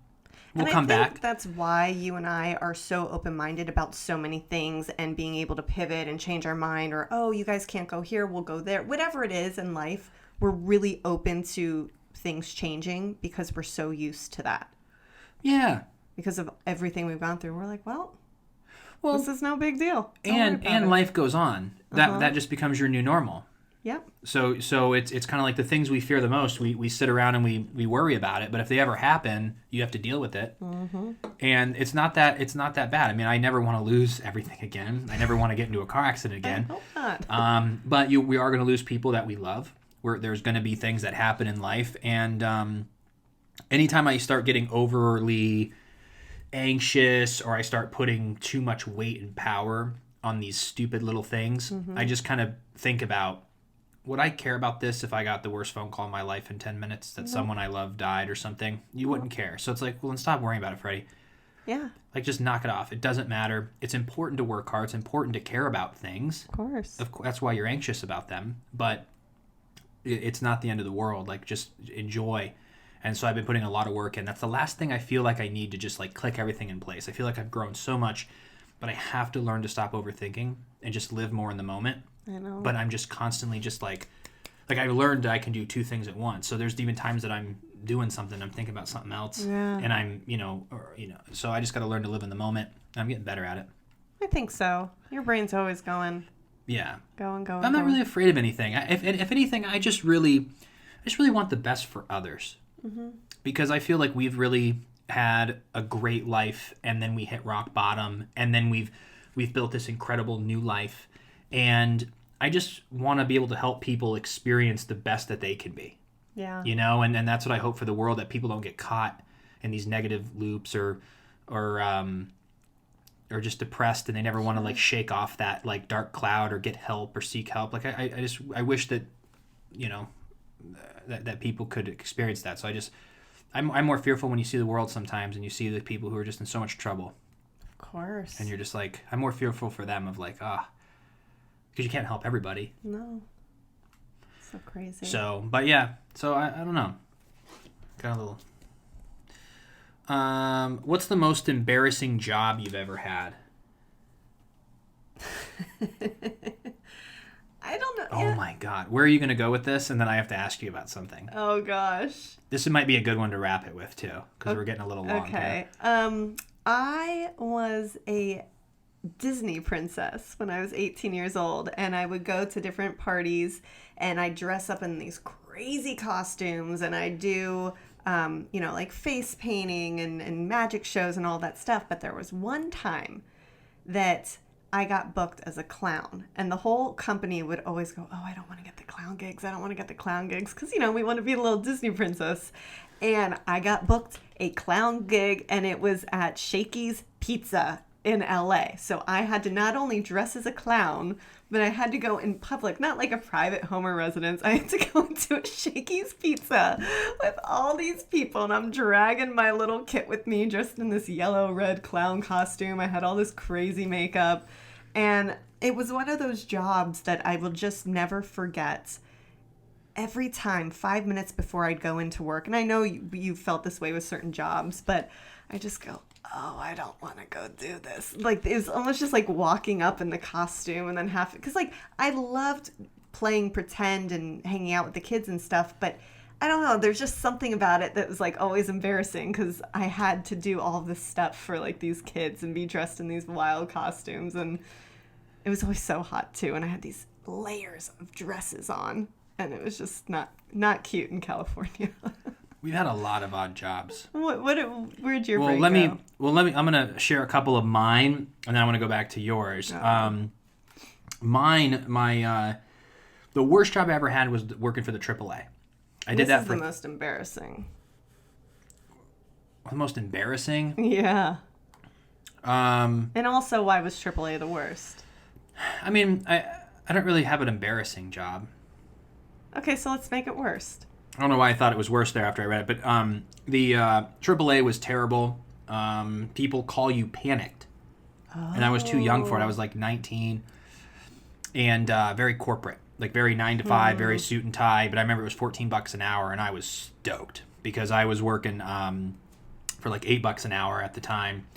We'll come back. I think that's why you and I are so open-minded about so many things, and being able to pivot and change our mind, or, oh, you guys can't go here, we'll go there. Whatever it is in life, we're really open to things changing because we're so used to that. Yeah. Because of everything we've gone through. We're like, well, this is no big deal. And life goes on. That just becomes your new normal. Yep. So it's kind of like the things we fear the most. We sit around and we worry about it, but if they ever happen, you have to deal with it. Mm-hmm. And it's not that bad. I mean, I never want to lose everything again. I never want to get into a car accident again. I hope not. But we are going to lose people that we love. There's going to be things that happen in life, and anytime I start getting overly anxious, or I start putting too much weight and power on these stupid little things, I just kind of think about, would I care about this if I got the worst phone call in my life in 10 minutes that someone I love died or something? You wouldn't care. So it's like, well, then stop worrying about it, Freddie. Yeah. Like, just knock it off. It doesn't matter. It's important to work hard. It's important to care about things. Of course. That's why you're anxious about them. But it's not the end of the world. Like, just enjoy. And so I've been putting a lot of work in. That's the last thing I feel like I need to just, like, click everything in place. I feel like I've grown so much, but I have to learn to stop overthinking and just live more in the moment. I know. But I'm just constantly just like I learned that I can do two things at once. So there's even times that I'm doing something, I'm thinking about something else, and I'm, so I just got to learn to live in the moment. I'm getting better at it. I think so. Your brain's always going. Yeah. Going. I'm not really afraid of anything. If anything, I just really want the best for others. Mm-hmm. Because I feel like we've really had a great life, and then we hit rock bottom, and then we've built this incredible new life, and I just want to be able to help people experience the best that they can be. Yeah. And that's what I hope for the world, that people don't get caught in these negative loops or just depressed, and they never want to like shake off that like dark cloud or get help or seek help. Like I wish that, that people could experience that. So I'm more fearful when you see the world sometimes, and you see the people who are just in so much trouble. Of course. And you're just like, I'm more fearful for them, of like, because you can't help everybody. No. So crazy. So, but yeah. So I don't know. Got a little. What's the most embarrassing job you've ever had? I don't know. Oh my God. Where are you going to go with this? And then I have to ask you about something. Oh gosh. This might be a good one to wrap it with too, because we're getting a little long. Okay. I was a Disney princess when I was 18 years old, and I would go to different parties, and I'd dress up in these crazy costumes, and I'd do like face painting and magic shows and all that stuff. But there was one time that I got booked as a clown, and the whole company would always go, oh, I don't want to get the clown gigs, because we want to be a little Disney princess. And I got booked a clown gig, and it was at Shakey's Pizza in LA. So I had to not only dress as a clown, but I had to go in public, not like a private home or residence. I had to go into a Shakey's Pizza with all these people, and I'm dragging my little kit with me dressed in this yellow red clown costume. I had all this crazy makeup, and it was one of those jobs that I will just never forget. Every time, 5 minutes before I'd go into work, and I know you felt this way with certain jobs, but I just go, oh, I don't want to go do this. Like, it was almost just like walking up in the costume and then because like I loved playing pretend and hanging out with the kids and stuff, but I don't know, there's just something about it that was like always embarrassing because I had to do all this stuff for like these kids and be dressed in these wild costumes, and it was always so hot too, and I had these layers of dresses on, and it was just not cute in California. We've had a lot of odd jobs. Where'd your brain go? I'm gonna share a couple of mine, and then I want to go back to yours. Oh. The worst job I ever had was working for the AAA. This is the most embarrassing. The most embarrassing? Yeah. And also, why was AAA the worst? I mean, I don't really have an embarrassing job. Okay, so let's make it worst. I don't know why I thought it was worse there after I read it, but the AAA was terrible. People call you panicked. Oh. And I was too young for it. I was like 19. And very corporate. Like very 9 to 5, very suit and tie. But I remember it was $14 an hour, and I was stoked because I was working for like $8 an hour at the time.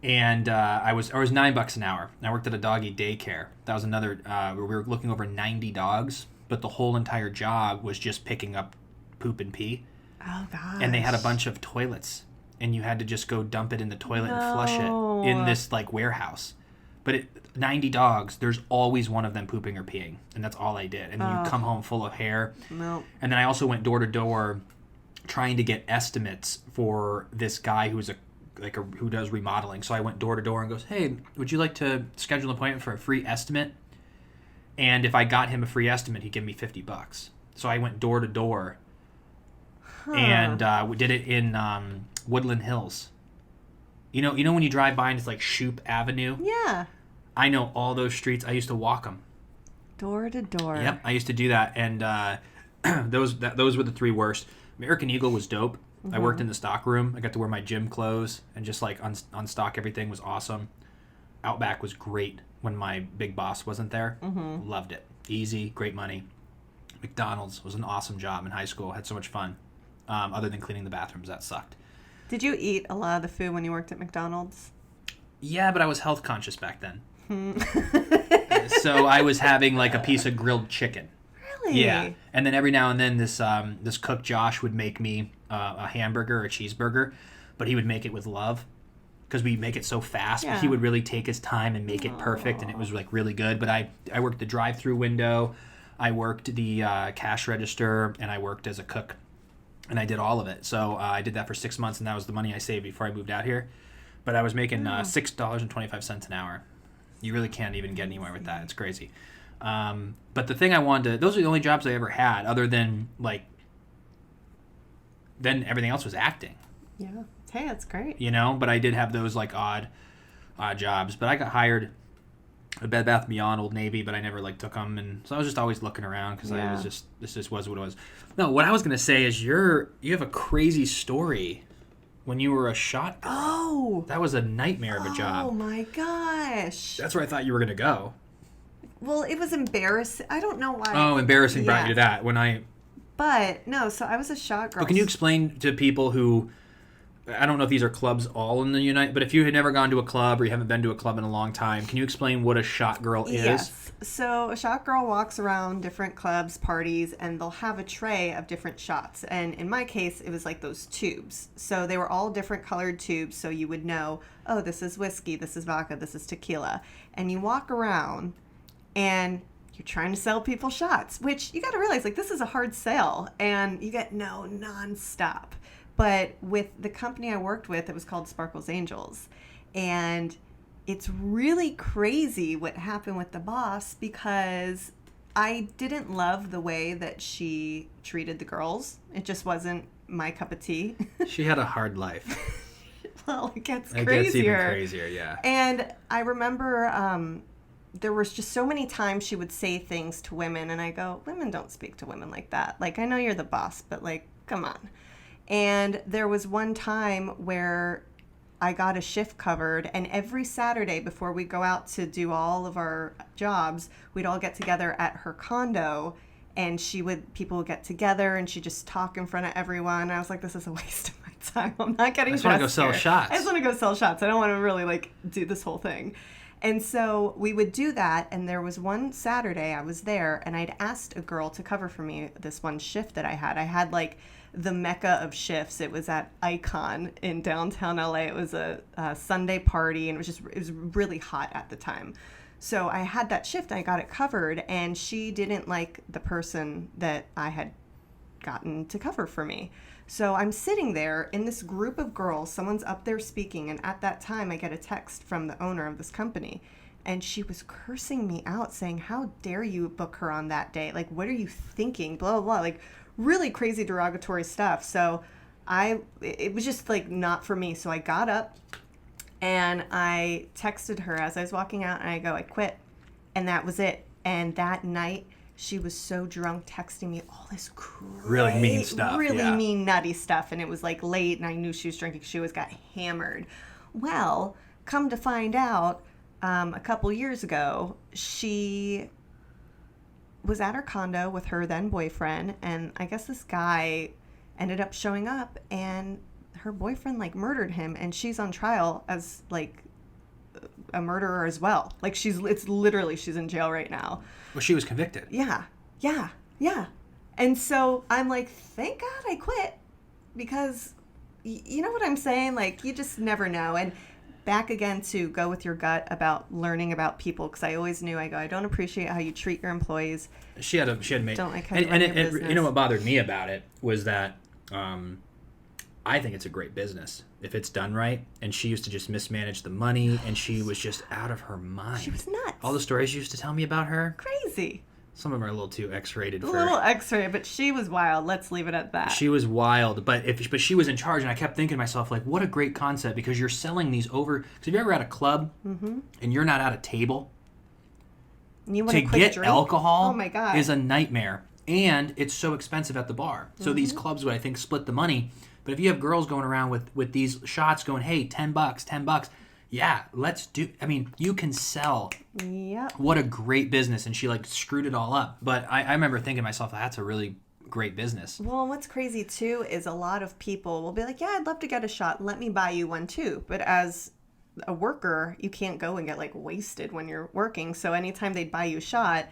And I was $9 an hour. And I worked at a doggy daycare. That was another where we were looking over 90 dogs, but the whole entire job was just picking up poop and pee. Oh gosh. And they had a bunch of toilets, and you had to just go dump it in the toilet and flush it in this like warehouse. But 90 dogs, there's always one of them pooping or peeing, and that's all I did. And you come home full of hair. No. And then I also went door to door trying to get estimates for this guy who does remodeling. So I went door to door and goes, "Hey, would you like to schedule an appointment for a free estimate?" And if I got him a free estimate, he'd give me $50. So I went door to door. And we did it in Woodland Hills. You know when you drive by and it's like Shoup Avenue? Yeah. I know all those streets. I used to walk them. Door to door. Yep, I used to do that. And those were the 3 worst. American Eagle was dope. Mm-hmm. I worked in the stock room. I got to wear my gym clothes and just like unstock everything was awesome. Outback was great when my big boss wasn't there. Mm-hmm. Loved it. Easy, great money. McDonald's was an awesome job in high school. Had so much fun. Other than cleaning the bathrooms, that sucked. Did you eat a lot of the food when you worked at McDonald's? Yeah, but I was health conscious back then. So I was having like a piece of grilled chicken. Really? Yeah. And then every now and then this cook Josh would make me a hamburger or a cheeseburger, but he would make it with love because we make it so fast. Yeah. But he would really take his time and make it perfect, and it was like really good. But I worked the drive-through window, I worked the cash register, and I worked as a cook. And I did all of it. So I did that for 6 months, and that was the money I saved before I moved out here. But I was making $6.25 an hour. You really can't even get anywhere with that. It's crazy. But the thing I wanted to... Those are the only jobs I ever had, other than, like... Then everything else was acting. Yeah. Hey, that's great. You know? But I did have those, like, odd jobs. But I got hired at Bed Bath & Beyond, Old Navy, but I never, like, took them. And so I was just always looking around because I was just... This just was what it was. No, what I was going to say is you have a crazy story when you were a shot girl. Oh! That was a nightmare of a job. Oh, my gosh. That's where I thought you were going to go. Well, it was embarrassing. I don't know why. Oh, embarrassing brought you to that. But, no, so I was a shot girl. Well, can you explain to people who... I don't know if these are clubs all in the United... But if you had never gone to a club or you haven't been to a club in a long time, can you explain what a shot girl is? Yes. So a shot girl walks around different clubs, parties, and they'll have a tray of different shots. And in my case, it was like those tubes. So they were all different colored tubes, so you would know, oh, this is whiskey, this is vodka, this is tequila. And you walk around, and you're trying to sell people shots, which you got to realize, like, this is a hard sell, and you get no nonstop. But with the company I worked with, it was called Sparkles Angels. And it's really crazy what happened with the boss because I didn't love the way that she treated the girls. It just wasn't my cup of tea. She had a hard life. Well, it gets It crazier. gets even crazier, yeah. And I remember there was just so many times she would say things to women, and I go, women don't speak to women like that. Like, I know you're the boss, but like, come on. And there was one time where I got a shift covered, and every Saturday before we go out to do all of our jobs, we'd all get together at her condo, and people would get together, and she'd just talk in front of everyone. And I was like, this is a waste of my time. I'm not getting dressed. I just want to go sell shots. I just want to go sell shots. I don't want to really like do this whole thing. And so we would do that, and there was one Saturday I was there, and I'd asked a girl to cover for me this one shift that I had. I had like the mecca of shifts. It was at Icon in downtown LA. It was a Sunday party, and it was really hot at the time. So I had that shift, and I got it covered, and she didn't like the person that I had gotten to cover for me. So I'm sitting there in this group of girls, someone's up there speaking, and at that time I get a text from the owner of this company, and she was cursing me out, saying, how dare you book her on that day? Like, what are you thinking? Blah, blah, blah. Like, really crazy derogatory stuff. So it was just like not for me. So I got up and I texted her as I was walking out, and I go, I quit. And that was it. And that night, she was so drunk, texting me all this really mean stuff. Really mean, nutty stuff. And it was like late, and I knew she was drinking. She always got hammered. Well, come to find out, a couple years ago, she was at her condo with her then boyfriend, and I guess this guy ended up showing up, and her boyfriend like murdered him, and she's on trial as like a murderer as well. Like she's in jail right now. Well, she was convicted. Yeah. And so I'm like, thank God I quit, because you know what I'm saying? Like, you just never know. And back again to go with your gut about learning about people, because I always knew, I don't appreciate how you treat your employees. She had made, don't like how and you know what bothered me about it was that I think it's a great business if it's done right. And she used to just mismanage the money, and she was just out of her mind. She was nuts. All the stories she used to tell me about her, crazy. Some of them are a little too X-rated. A little X-rated, but she was wild. Let's leave it at that. She was wild, but she was in charge, and I kept thinking to myself, like, what a great concept, because you're selling these over. Because have you ever at a club and you're not at a table? And you want to get drink? alcohol oh my God. is a nightmare, and it's so expensive at the bar. So these clubs would, I think, split the money. But if you have girls going around with these shots going, hey, $10, yeah, let's do. I mean, you can sell. Yep. What a great business, and she like screwed it all up. But I remember thinking to myself, that's a really great business. Well, what's crazy too is a lot of people will be like, yeah, I'd love to get a shot. Let me buy you one too. But as a worker, you can't go and get like wasted when you're working. So anytime they'd buy you a shot,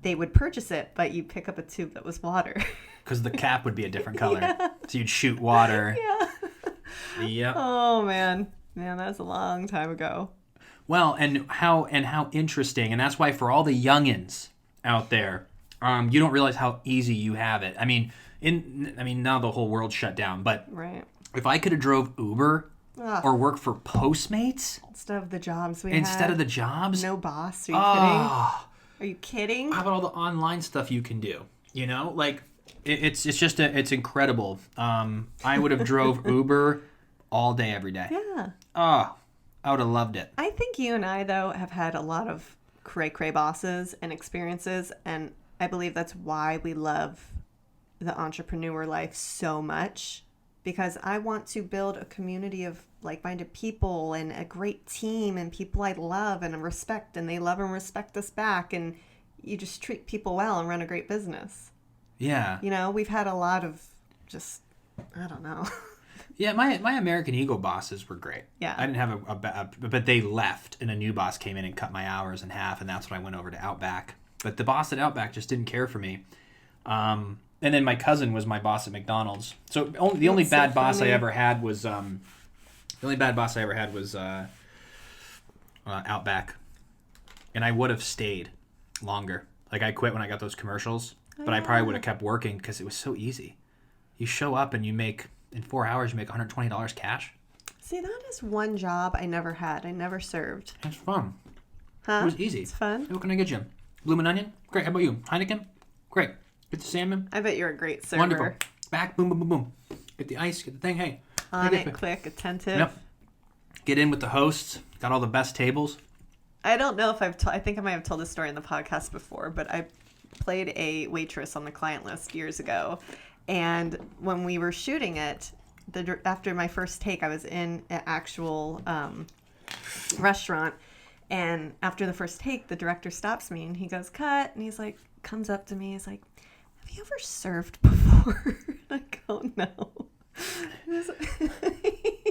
they would purchase it, but you pick up a tube that was water. Because the cap would be a different color. Yeah. So you'd shoot water. Yeah. Yep. Oh, man. Man, that was a long time ago. Well, and how interesting. And that's why for all the youngins out there, you don't realize how easy you have it. I mean, now the whole world's shut down. But right. If I could have drove Uber or worked for Postmates instead of the jobs no boss. Are you kidding? Are you kidding? How about all the online stuff you can do? You know, like it's incredible. I would have drove Uber all day, every day. Yeah. Oh, I would have loved it. I think you and I, though, have had a lot of cray-cray bosses and experiences, and I believe that's why we love the entrepreneur life so much, because I want to build a community of like-minded people and a great team and people I love and respect, and they love and respect us back, and you just treat people well and run a great business. Yeah. You know, we've had a lot of just, I don't know. Yeah, my American Eagle bosses were great. Yeah. I didn't have but they left, and a new boss came in and cut my hours in half, and that's when I went over to Outback. But the boss at Outback just didn't care for me. And then my cousin was my boss at McDonald's. So the only bad boss I ever had was Outback, and I would have stayed longer. Like, I quit when I got those commercials, but I probably would have kept working because it was so easy. You show up and in 4 hours you make $120 cash. See, that is one job I never had. I never served. It's fun. Huh? It was easy. It's fun. Hey, what can I get you? Bloomin' onion? Great. How about you? Heineken? Great. Get the salmon? I bet you're a great server. Wonderful. Back, boom, boom, boom, boom. Get the ice, get the thing. Hey. On it, quick, attentive. Yep. Get in with the hosts. Got all the best tables. I don't know if I think I might have told this story in the podcast before, but I played a waitress on the client list years ago. And when we were shooting it, after my first take, I was in an actual restaurant. And after the first take, the director stops me and he goes, cut. And he's like, comes up to me. He's like, have you ever served before? I go, no.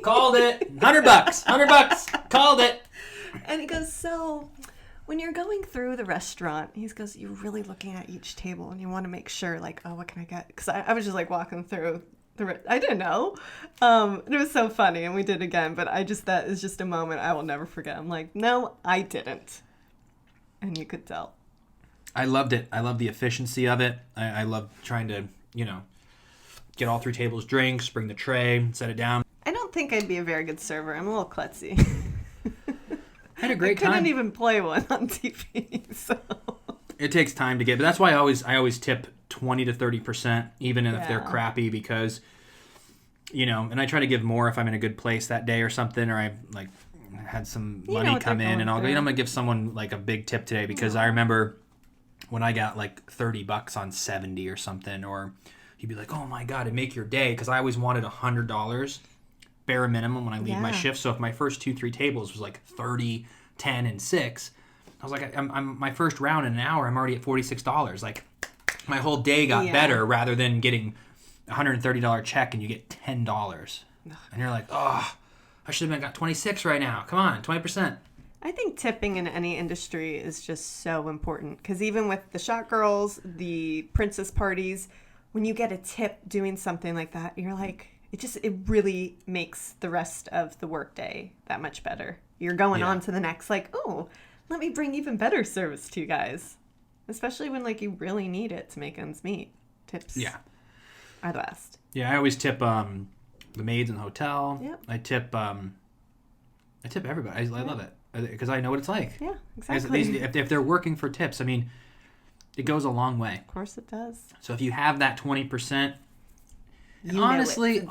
Called it. $100. Called it. And he goes, so when you're going through the restaurant, he goes, you're really looking at each table and you want to make sure, like, oh, what can I get? Because I was just like walking through I didn't know. It was so funny, and we did it again. But that is just a moment I will never forget. I'm like, no, I didn't, and you could tell. I loved it. I love the efficiency of it. I love trying to, get all 3 tables drinks, bring the tray, set it down. I don't think I'd be a very good server. I'm a little klutzy. I had a great time. I couldn't even play one on TV. So it takes time to get, but that's why I always tip 20 to 30%, even if they're crappy, because, and I try to give more if I'm in a good place that day or something, or I like had some money come in, and I'll go, I'm going to give someone like a big tip today, because I remember when I got like $30 on 70 or something, or you'd be like, oh my God, it'd make your day, because I always wanted $100 bare minimum when I leave my shift. So if my first 2-3 tables was like 30, 10, and 6, I was like, I'm my first round in an hour, I'm already at $46. Like, my whole day got better, rather than getting a $130 check and you get $10. And you're like, oh, I should have got 26 right now. Come on, 20%. I think tipping in any industry is just so important, because even with the shot girls, the princess parties, when you get a tip doing something like that, you're like, it really makes the rest of the workday that much better. You're going on to the next, like, oh, let me bring even better service to you guys. Especially when, like, you really need it to make ends meet. Tips are the best. Yeah, I always tip the maids in the hotel. Yep. I tip everybody. I love it, because I know what it's like. Yeah, exactly. If they're working for tips, I mean, it goes a long way. Of course it does. So if you have that 20%, honestly,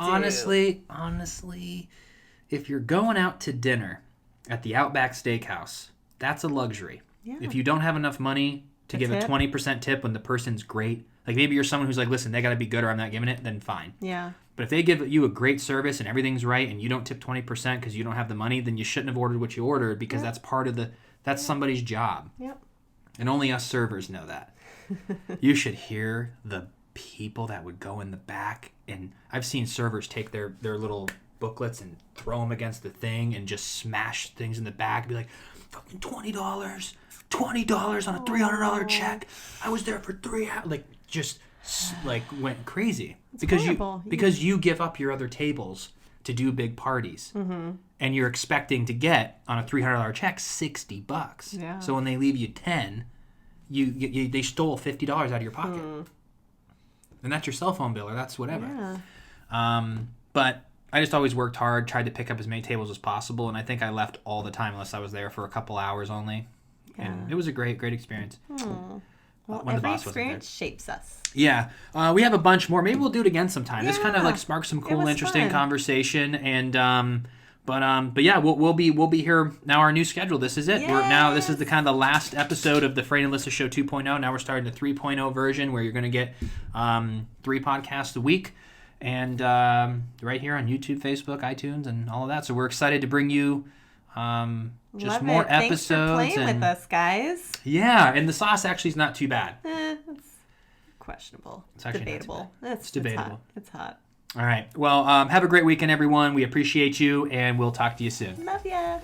if you're going out to dinner at the Outback Steakhouse, that's a luxury. Yeah. If you don't have enough money to give a 20% tip when the person's great, like maybe you're someone who's like, listen, they got to be good or I'm not giving it, then fine. Yeah. But if they give you a great service and everything's right and you don't tip 20% because you don't have the money, then you shouldn't have ordered what you ordered, because that's part of that's somebody's job. Yep. And only us servers know that. You should hear the people that would go in the back, and I've seen servers take their little booklets and throw them against the thing and just smash things in the back and be like, fucking $20 on a $300 check. I was there for 3 hours. Like, just like went crazy. Because you give up your other tables to do big parties. Mm-hmm. And you're expecting to get on a $300 check $60. Yeah. So when they leave you 10, they stole $50 out of your pocket. And that's your cell phone bill, or that's whatever. Yeah. But I just always worked hard, tried to pick up as many tables as possible, and I think I left all the time unless I was there for a couple hours only. Yeah. And it was a great experience. Well, every experience shapes us. Yeah. We have a bunch more. Maybe we'll do it again sometime. This kind of like sparked some cool, interesting conversation. And but yeah, we'll be here now. Our new schedule. This is it. Yes. This is the kind of the last episode of the Freddie and Alyssa Show 2.0. Now we're starting the 3.0 version, where you're going to get 3 podcasts a week, and right here on YouTube, Facebook, iTunes, and all of that. So we're excited to bring you just Love more it. episodes. Thanks for playing with us, guys. Yeah, and the sauce actually is not too bad. It's questionable. It's actually debatable. It's debatable. It's hot. All right. Well, have a great weekend, everyone. We appreciate you, and we'll talk to you soon. Love ya.